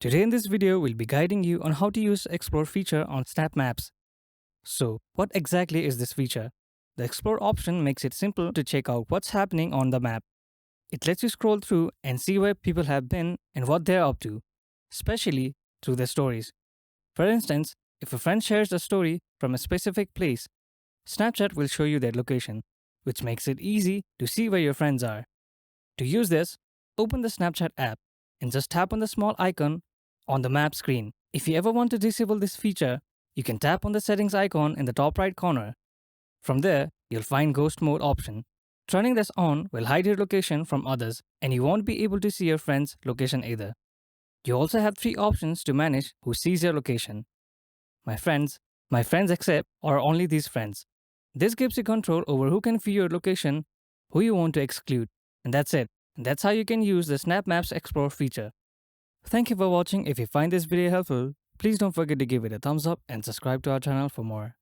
Today in this video, we'll be guiding you on how to use Explore feature on Snap Maps. So, what exactly is this feature? The Explore option makes it simple to check out what's happening on the map. It lets you scroll through and see where people have been and what they're up to, especially through their stories. For instance, if a friend shares a story from a specific place, Snapchat will show you their location, which makes it easy to see where your friends are. To use this, open the Snapchat app and just tap on the small icon on the map screen. If you ever want to disable this feature, you can tap on the settings icon in the top right corner. From there, you'll find ghost mode option. Turning this on will hide your location from others and you won't be able to see your friend's location either. You also have 3 options to manage who sees your location. My friends accept, or only these friends. This gives you control over who can view your location, who you want to exclude, and that's it. And that's how you can use the Snap Maps Explore feature. Thank you for watching. If you find this video helpful, please don't forget to give it a thumbs up and subscribe to our channel for more.